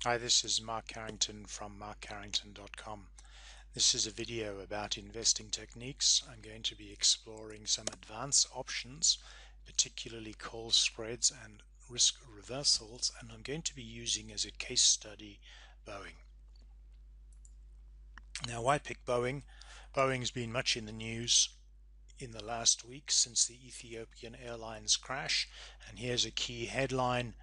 Hi, this is Mark Carrington from markcarrington.com. This is a video about investing techniques. I'm going to be exploring some advanced options, particularly call spreads and risk reversals, and I'm going to be using as a case study Boeing. Now, why pick Boeing? Boeing's been much in the news in the last week since the Ethiopian Airlines crash, and here's a key headline: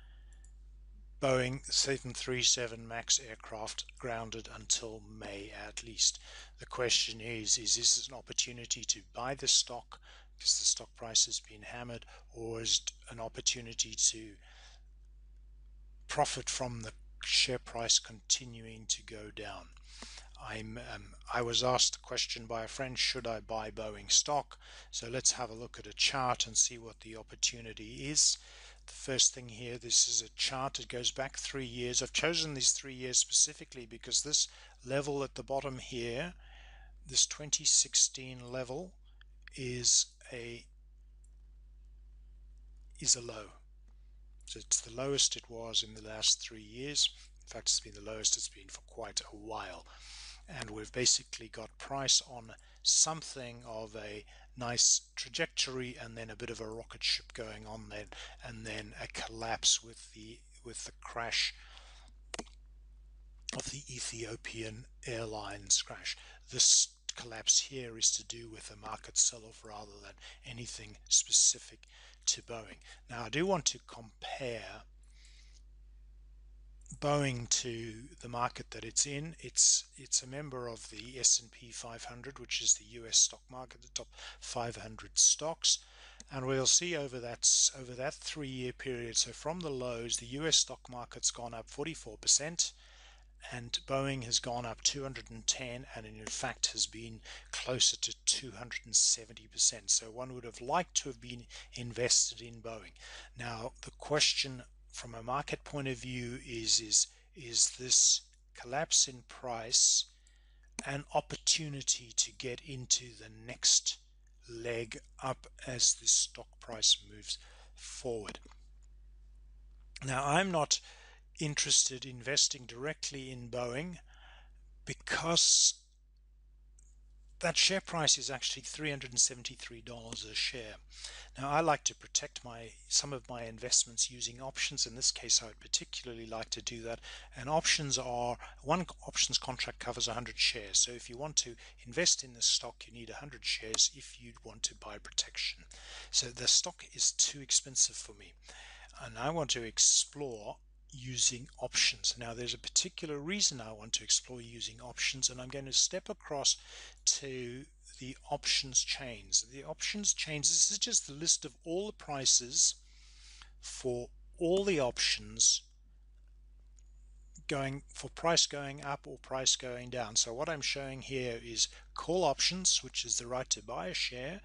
Boeing 737 MAX aircraft grounded until May at least. The question is this an opportunity to buy the stock because the stock price has been hammered, or is it an opportunity to profit from the share price continuing to go down? I was asked a question by a friend, should I buy Boeing stock? So let's have a look at a chart and see what the opportunity is. The first thing here, this is a chart. It goes back 3 years. I've chosen these 3 years specifically because this level at the bottom here, this 2016 level, is a low. So it's the lowest it was in the last 3 years. In fact, it's been the lowest it's been for quite a while. And we've basically got price on something of a nice trajectory, and then a bit of a rocket ship going on then, and then a collapse with the crash of the Ethiopian Airlines crash. This collapse here is to do with a market sell-off rather than anything specific to Boeing. Now, I do want to compare Boeing to the market that it's in. It's a member of the S&P 500, which is the US stock market, the top 500 stocks, and we'll see over that 3-year period. So from the lows, the US stock market's gone up 44%, and Boeing has gone up 210, and in fact has been closer to 270%. So one would have liked to have been invested in Boeing. Now the question from a market point of view is this collapse in price an opportunity to get into the next leg up as the stock price moves forward? Now, I'm not interested in investing directly in Boeing because that share price is actually $373 a share. Now, I like to protect some of my investments using options. In this case, I would particularly like to do that. And options are, one options contract covers 100 shares. So if you want to invest in the stock, you need 100 shares if you want to buy protection. So the stock is too expensive for me, and I want to explore using options. Now, there's a particular reason I want to explore using options, and I'm going to step across to the options chains. The options chains, this is just the list of all the prices for all the options for price going up or price going down. So what I'm showing here is call options, which is the right to buy a share.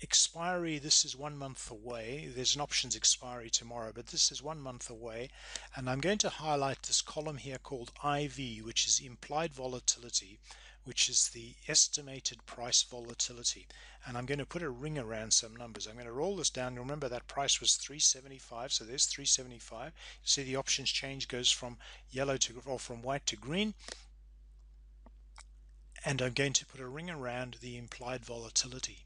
Expiry, this is 1 month away. There's an options expiry tomorrow, but this is 1 month away. And I'm going to highlight this column here called IV, which is implied volatility, which is the estimated price volatility. And I'm going to put a ring around some numbers. I'm going to roll this down. Remember that price was 375, so there's 375. You see the options change, goes from yellow to, or from white to green. And I'm going to put a ring around the implied volatility.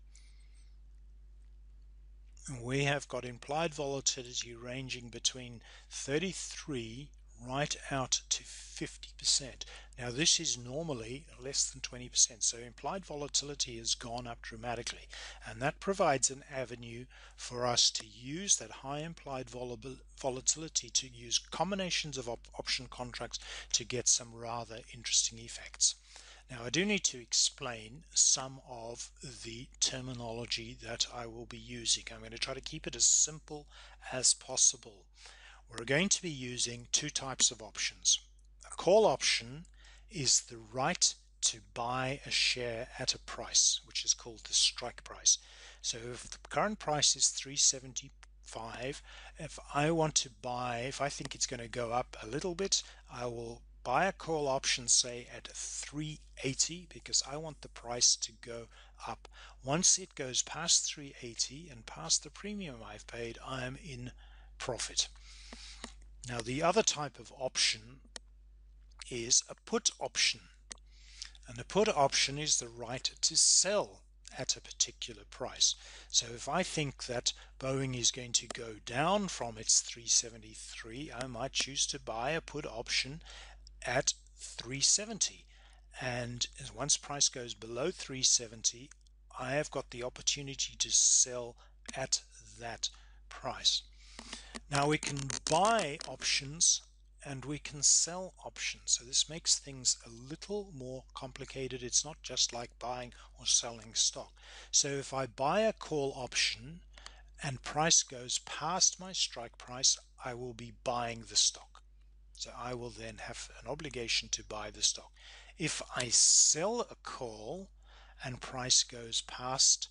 We have got implied volatility ranging between 33 right out to 50%. Now this is normally less than 20%, so implied volatility has gone up dramatically, and that provides an avenue for us to use that high implied volatility to use combinations of option contracts to get some rather interesting effects. Now, I do need to explain some of the terminology that I will be using. I'm going to try to keep it as simple as possible. We're going to be using two types of options. A call option is the right to buy a share at a price, which is called the strike price. So if the current price is 375, if I want to buy, if I think it's going to go up a little bit, I will buy a call option, say at 380, because I want the price to go up. Once it goes past 380 and past the premium I've paid, I'm in profit. Now the other type of option is a put option, and a put option is the right to sell at a particular price. So if I think that Boeing is going to go down from its 373, I might choose to buy a put option at 370, and once price goes below 370, I have got the opportunity to sell at that price. Now we can buy options and we can sell options, so this makes things a little more complicated. It's not just like buying or selling stock. So if I buy a call option and price goes past my strike price, I will be buying the stock. So I will then have an obligation to buy the stock. If I sell a call and price goes past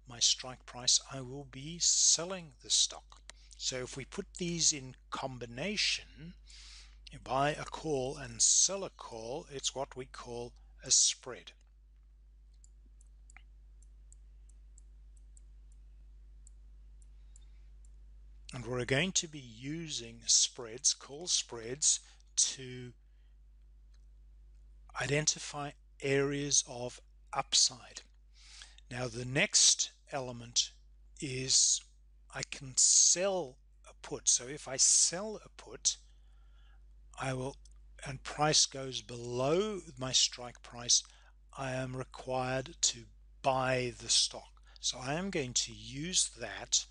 my strike price, I will be selling the stock. So if we put these in combination, you buy a call and sell a call, it's what we call a spread. And we're going to be using spreads, call spreads, to identify areas of upside. Now the next element is I can sell a put. So if I sell a put, I will, and price goes below my strike price, I am required to buy the stock. So I am going to use that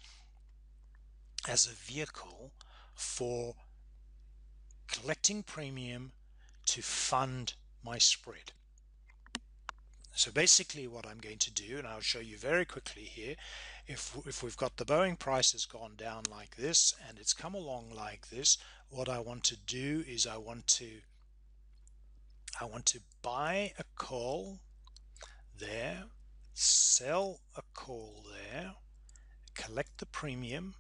as a vehicle for collecting premium to fund my spread. So basically what I'm going to do, and I'll show you very quickly here, if we've got the Boeing price has gone down like this and it's come along like this, what I want to do is I want to buy a call there, sell a call there, collect the premium,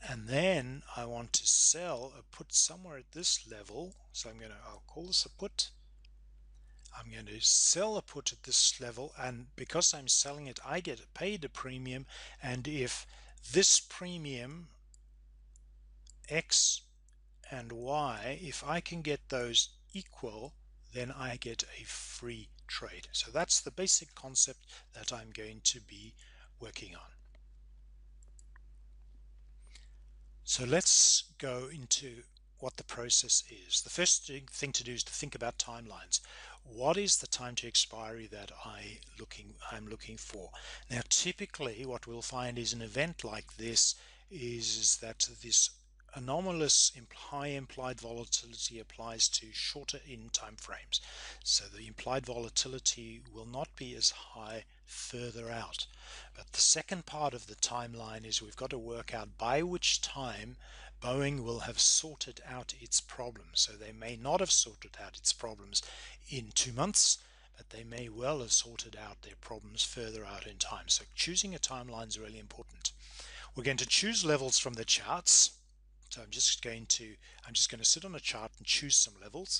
and then I want to sell a put somewhere at this level. So I'll call this a put. I'm going to sell a put at this level, and because I'm selling it, I get paid a premium. And if this premium X and Y, if I can get those equal, then I get a free trade. So that's the basic concept that I'm going to be working on. So let's go into what the process is. The first thing to do is to think about timelines. What is the time to expiry that I'm looking for? Now typically what we'll find is an event like this is that this anomalous high implied volatility applies to shorter in time frames. So the implied volatility will not be as high further out. But the second part of the timeline is we've got to work out by which time Boeing will have sorted out its problems. So they may not have sorted out its problems in 2 months, but they may well have sorted out their problems further out in time. So choosing a timeline is really important. We're going to choose levels from the charts. So I'm just going to sit on a chart and choose some levels.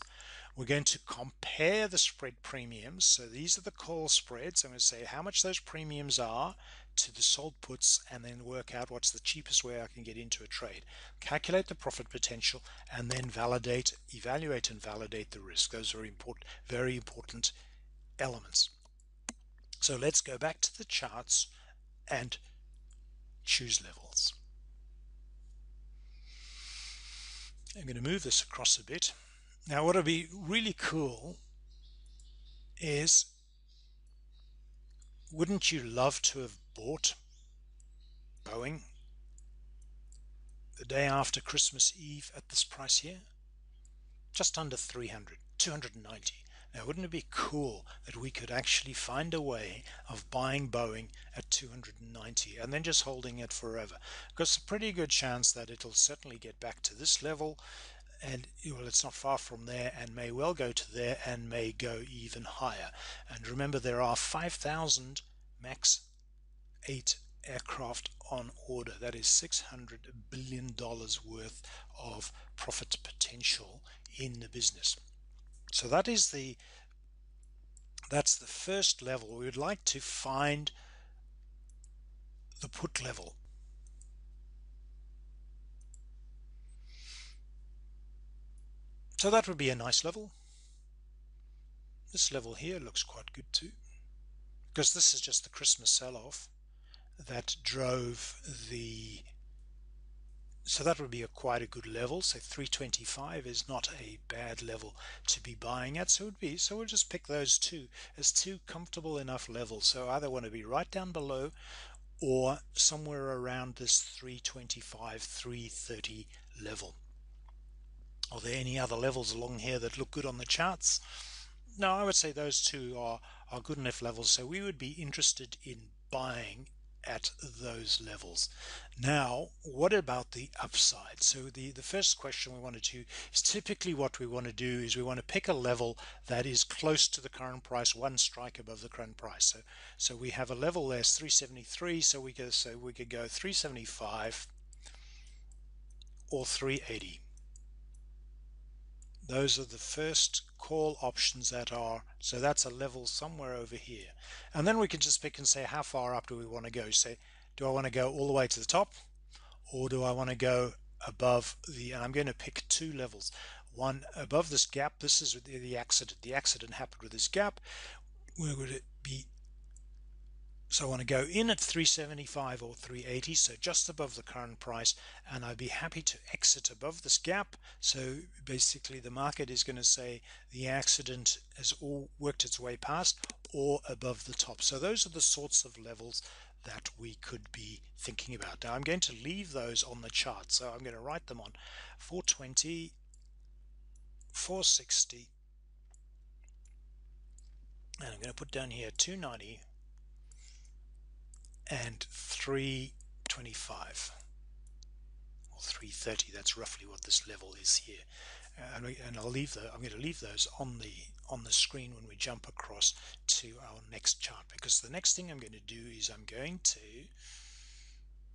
We're going to compare the spread premiums. So these are the call spreads. I'm going to say how much those premiums are to the sold puts, and then work out what's the cheapest way I can get into a trade. Calculate the profit potential, and then evaluate and validate the risk. Those are very important elements. So let's go back to the charts and choose levels. I'm going to move this across a bit. Now what would be really cool is, wouldn't you love to have bought Boeing the day after Christmas Eve at this price here? Just under 300, 290. Now wouldn't it be cool that we could actually find a way of buying Boeing at 290 and then just holding it forever? Because it's a pretty good chance that it'll certainly get back to this level, and well, it's not far from there, and may well go to there and may go even higher. And remember, there are 5,000 MAX 8 aircraft on order. That is $600 billion worth of profit potential in the business. So that's the first level. We would like to find the put level. So that would be a nice level. This level here looks quite good too, because this is just the Christmas sell-off that drove the, so that would be quite a good level. So 325 is not a bad level to be buying at. So it would be, so we'll just pick those two as two comfortable enough levels. So either want to be right down below or somewhere around this 325, 330 level. Are there any other levels along here that look good on the charts? No, I would say those two are good enough levels. So we would be interested in buying at those levels. Now, what about the upside? So the first question we want to do is, typically what we want to do is we want to pick a level that is close to the current price, one strike above the current price. So we have a level there's 373, so we could go 375 or 380. Those are the first call options that are, so that's a level somewhere over here. And then we can just pick and say, how far up do we want to go? Say, do I want to go all the way to the top, or do I want to go above the, and I'm going to pick two levels. One above this gap, this is the accident. The accident happened with this gap. Where would it be? So I want to go in at 375 or 380, so just above the current price, and I'd be happy to exit above this gap. So basically the market is going to say the accident has all worked its way past or above the top. So those are the sorts of levels that we could be thinking about. Now I'm going to leave those on the chart, so I'm going to write them on 420, 460, and I'm going to put down here 290 and 325 or 330. That's roughly what this level is here, and I'll leave I'm going to leave those on the screen when we jump across to our next chart, because the next thing I'm going to do is I'm going to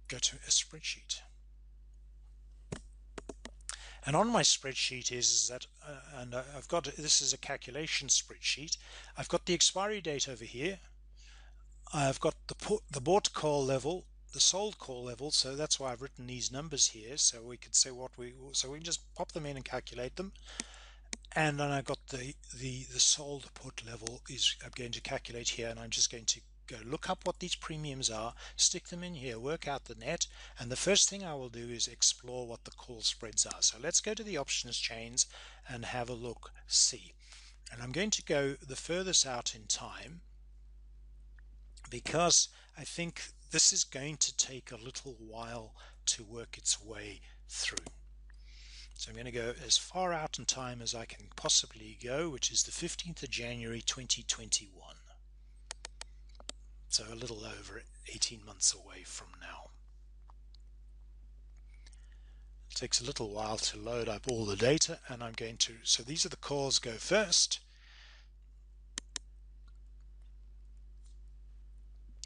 go to a spreadsheet. And on my spreadsheet is that, and I've got, this is a calculation spreadsheet. I've got the expiry date over here. I've got the bought call level, the sold call level, so that's why I've written these numbers here, so we could say so we can just pop them in and calculate them. And then I've got the sold put level is I'm going to calculate here, and I'm just going to go look up what these premiums are, stick them in here, work out the net, and the first thing I will do is explore what the call spreads are. So let's go to the options chains and have a look, see. And I'm going to go the furthest out in time, because I think this is going to take a little while to work its way through. So I'm going to go as far out in time as I can possibly go, which is the 15th of January 2021. So a little over 18 months away from now. It takes a little while to load up all the data, and I'm going to, so these are the calls go first.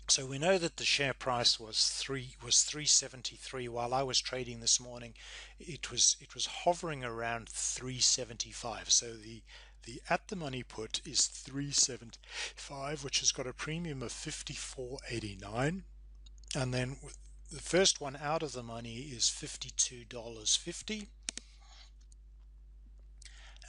So we know that the share price was 373 while I was trading this morning. It was hovering around 375. So the at the money put is 375, which has got a premium of 54.89, and then the first one out of the money is $52.50.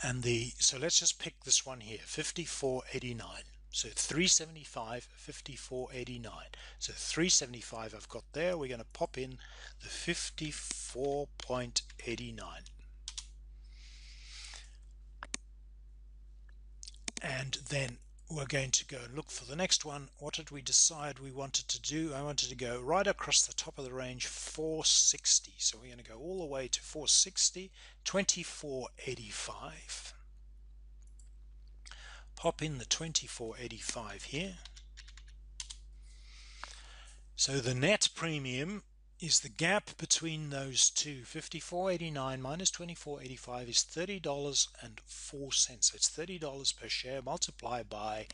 And so let's just pick this one here, 54.89. So 375, 54.89. So 375 I've got there. We're going to pop in the 54.89. And then we're going to go and look for the next one. What did we decide we wanted to do? I wanted to go right across the top of the range, 460. So we're going to go all the way to 460, 24.85. Pop in the 24.85 here. So the net premium is the gap between those two. 54.89 minus 24.85 is $30.04. So it's $30 per share multiplied by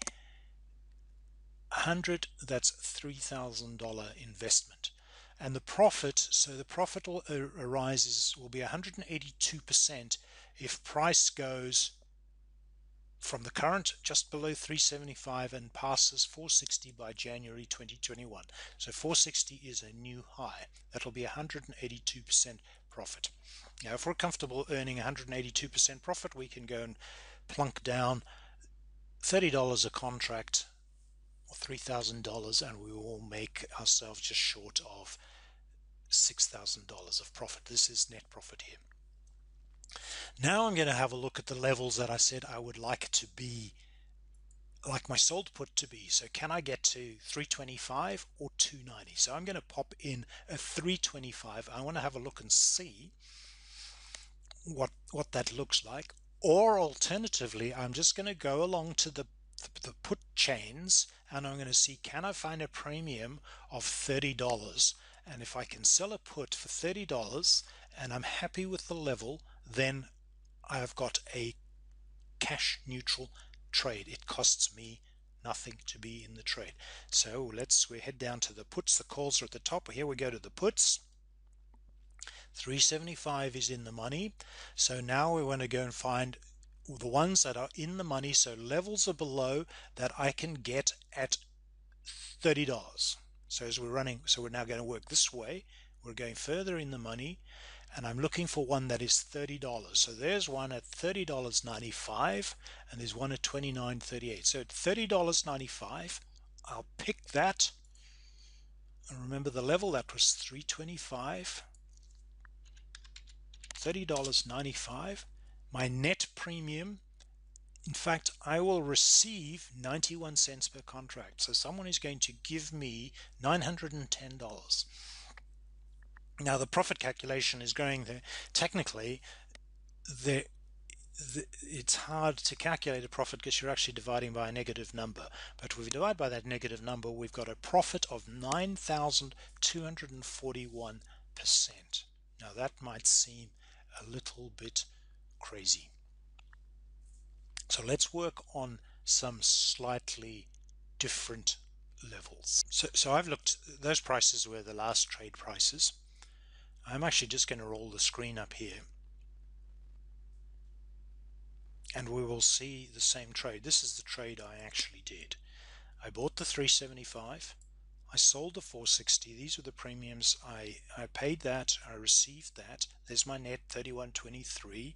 100. That's $3,000 investment. And the profit, so the profit will be 182% if price goes from the current just below 375 and passes 460 by January 2021. So 460 is a new high. That'll be 182% profit. Now, if we're comfortable earning 182% profit, we can go and plunk down $30 a contract or $3,000, and we will make ourselves just short of $6,000 of profit. This is net profit here. Now I'm going to have a look at the levels that I said I would like to be, like my sold put to be. So can I get to 325 or 290? So I'm going to pop in a 325. I want to have a look and see what that looks like. Or alternatively, I'm just going to go along to the put chains, and I'm going to see, can I find a premium of $30? And if I can sell a put for $30 and I'm happy with the level, then I've got a cash neutral trade. It costs me nothing to be in the trade. So we head down to the puts. The calls are at the top. Here we go to the puts. 375 is in the money. So now we want to go and find the ones that are in the money, so levels are below that I can get at $30. So as we're running, so we're now going to work this way. We're going further in the money, and I'm looking for one that is $30. So there's one at $30.95, and there's one at $29.38. So at $30.95, I'll pick that. And remember the level, that was 325. $30.95. My net premium, in fact, I will receive 91 cents per contract. So someone is going to give me $910. Now the profit calculation is going there. Technically, it's hard to calculate a profit because you're actually dividing by a negative number. But if we divide by that negative number, we've got a profit of 9,241%. Now that might seem a little bit crazy. So let's work on some slightly different levels. So I've looked, those prices were the last trade prices. I'm actually just going to roll the screen up here, and we will see the same trade. This is the trade I actually did. I bought the 375. I sold the 460. These were the premiums. I paid that. I received that. There's my net, 31.23.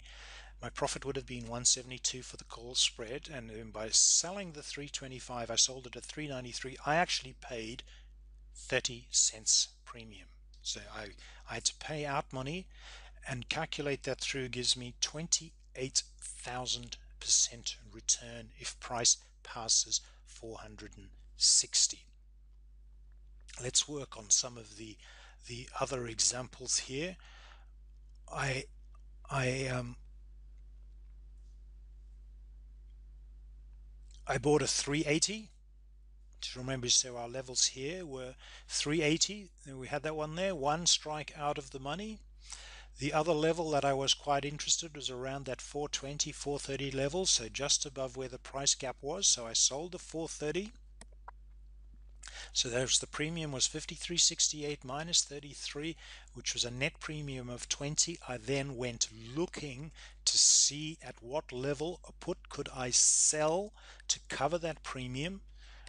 My profit would have been 172 for the call spread, and then by selling the 325, I sold it at 393. I actually paid 30 cents premium. So I had to pay out money, and calculate that through gives me 28,000% return if price passes 460. Let's work on some of the other examples here. I bought a 380. To remember, so our levels here were 380. We had that one there, one strike out of the money. The other level that I was quite interested was around that 420, 430 level, so just above where the price gap was. So I sold the 430. So there's the premium was 53.68 minus 33, which was a net premium of 20. I then went looking to see at what level a put could I sell to cover that premium,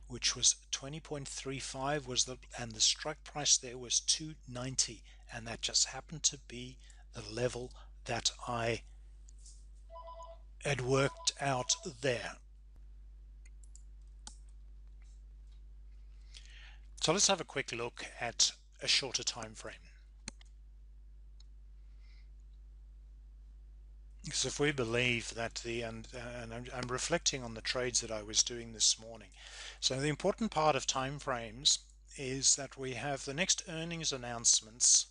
which was 20.35 was and the strike price there was 290, and that just happened to be the level that I had worked out there. So let's have a quick look at a shorter time frame. Because if we believe that and I'm reflecting on the trades that I was doing this morning. So the important part of time frames is that we have the next earnings announcements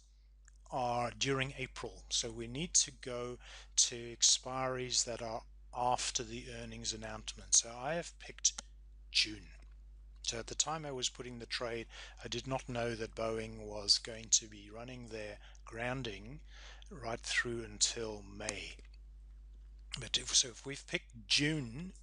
are during April. So we need to go to expiries that are after the earnings announcement. So I have picked June. So at the time I was putting the trade, I did not know that Boeing was going to be running their grounding right through until May. But if we've picked June,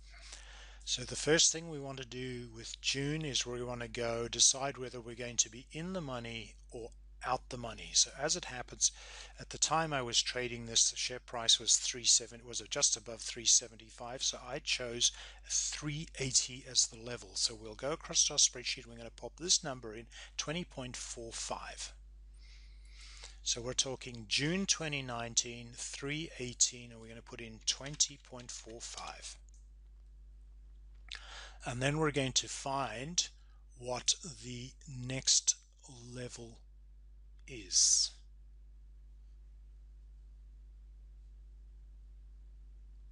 so the first thing we want to do with June is we want to go decide whether we're going to be in the money or out the money. So as it happens, at the time I was trading this, the share price was 370, was just above 375. So I chose 380 as the level. So we'll go across to our spreadsheet. We're going to pop this number in, 20.45. So we're talking June 2019, 318, and we're going to put in 20.45. And then we're going to find what the next level is.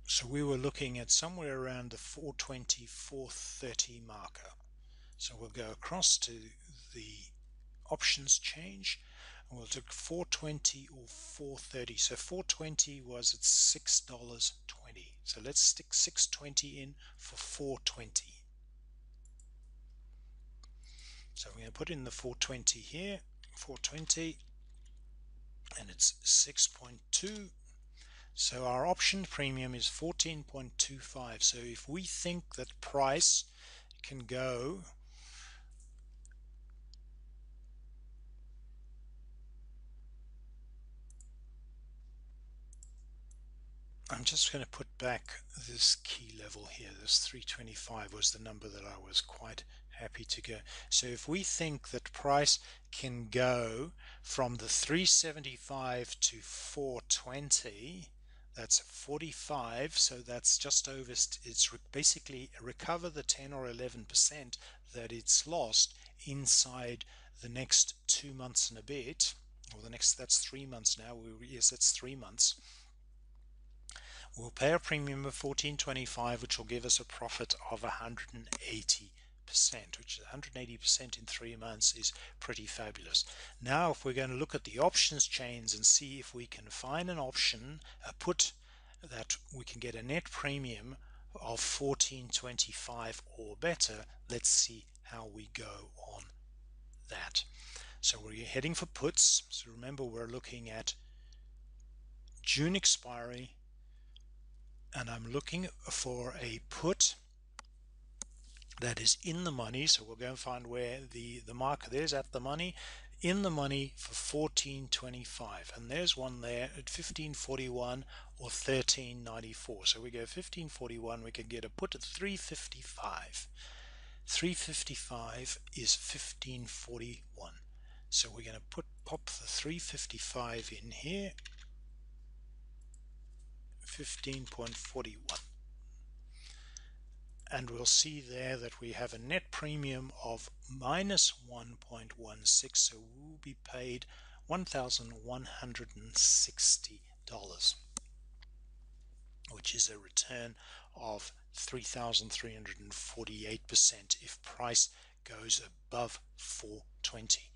So we were looking at somewhere around the 420, 430 marker. So we'll go across to the options change, and we'll take 420 or 430. So 420 was at $6.20. So let's stick 620 in for 420. So we're going to put in the 420 here, 420, and it's 6.2. So our option premium is 14.25. So if we think that price can go I'm just going to put back this key level here. This 325 was the number that I was quite happy to go. So if we think that price can go from the 375 to 420, that's 45, so that's just over, it's basically recover the 10 or 11% that it's lost inside the next 2 months and a bit, or the next, that's 3 months now. Yes, that's 3 months. We'll pay a premium of 14.25, which will give us a profit of 180%, which is 180% in 3 months is pretty fabulous. Now, if we're going to look at the options chains and see if we can find an option, a put, that we can get a net premium of 14.25 or better, let's see how we go on that. So we're heading for puts. So remember, we're looking at June expiry, and I'm looking for a put that is in the money. So we'll go and find where the market is at the money, in the money for 14.25, and there's one there at 15.41 or 13.94. So we go 15.41, we can get a put at 3.55. 3.55 is 15.41. So we're going to pop the 3.55 in here, 15.41, and we'll see there that we have a net premium of minus 1.16, so we'll be paid $1,160, which is a return of 3,348% if price goes above 420.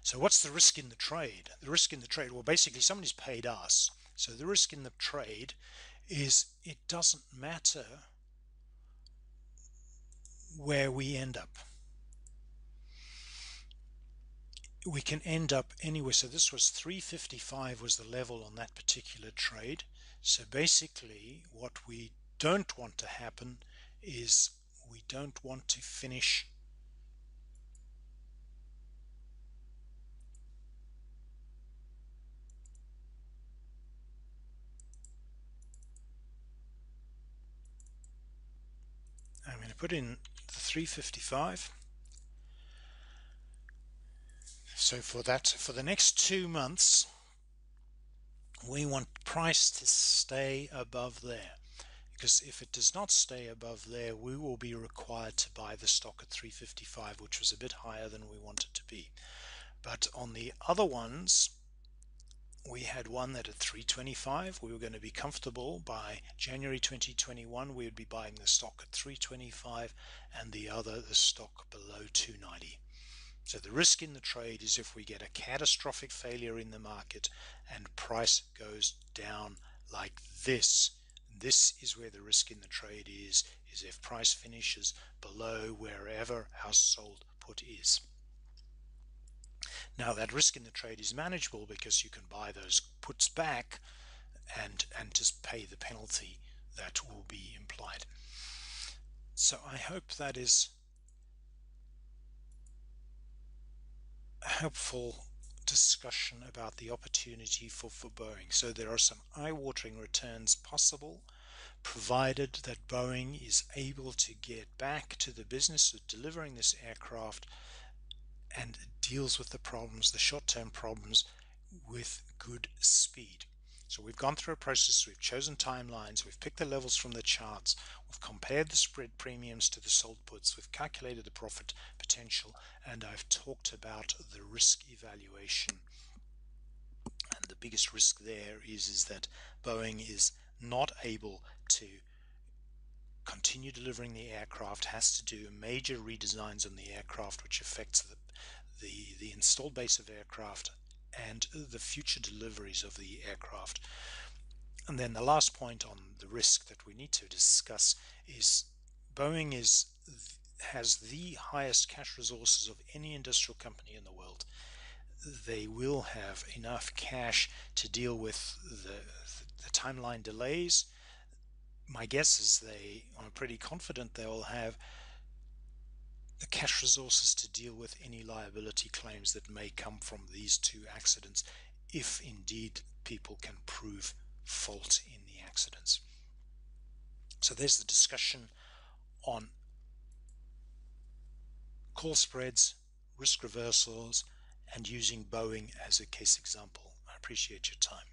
So what's the risk in the trade? The risk in the trade, well, basically somebody's paid us. So the risk in the trade is it doesn't matter where we end up. We can end up anywhere. So this was 355 was the level on that particular trade. So basically what we don't want to happen is we don't want to finish I'm going to put in the 355. So for the next 2 months, we want price to stay above there, because if it does not stay above there, we will be required to buy the stock at 355, which was a bit higher than we want it to be. But on the other ones, we had one that at 325 we were going to be comfortable. By January 2021 we would be buying the stock at 325, and the stock below 290. So the risk in the trade is if we get a catastrophic failure in the market and price goes down like this. This is where the risk in the trade is if price finishes below wherever our sold put is. Now that risk in the trade is manageable because you can buy those puts back and just pay the penalty that will be implied. So I hope that is a helpful discussion about the opportunity for Boeing. So there are some eye-watering returns possible, provided that Boeing is able to get back to the business of delivering this aircraft and deals with the problems, the short-term problems, with good speed. So we've gone through a process, we've chosen timelines, we've picked the levels from the charts, we've compared the spread premiums to the sold puts, we've calculated the profit potential, and I've talked about the risk evaluation. And the biggest risk there is that Boeing is not able to continue delivering the aircraft, has to do major redesigns on the aircraft, which affects the installed base of aircraft and the future deliveries of the aircraft. And then the last point on the risk that we need to discuss is Boeing has the highest cash resources of any industrial company in the world. They will have enough cash to deal with the timeline delays. My guess is they are pretty confident they will have the cash resources to deal with any liability claims that may come from these two accidents, if indeed people can prove fault in the accidents. So there's the discussion on call spreads, risk reversals, and using Boeing as a case example. I appreciate your time.